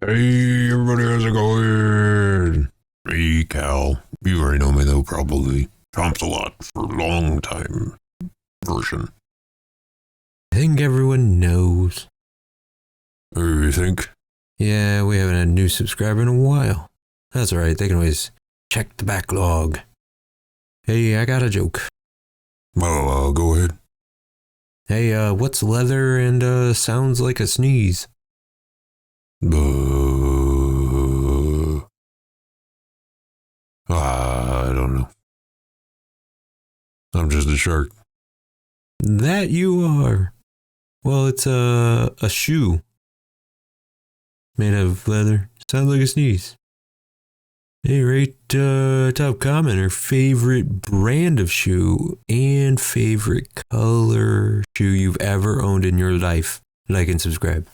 Hey, everybody, how's it going? Hey, Cal. You already know me, though, probably. Chomps a lot for a long time version. I think everyone knows. You think? Yeah, we haven't had a new subscriber in a while. That's alright, they can always check the backlog. Hey, I got a joke. Go ahead. Hey, what's leather and sounds like a sneeze? I don't know. I'm just a shark. That you are. Well, it's a shoe. Made of leather. Sounds like a sneeze. Hey, rate top commenter favorite brand of shoe and favorite color shoe you've ever owned in your life. Like and subscribe.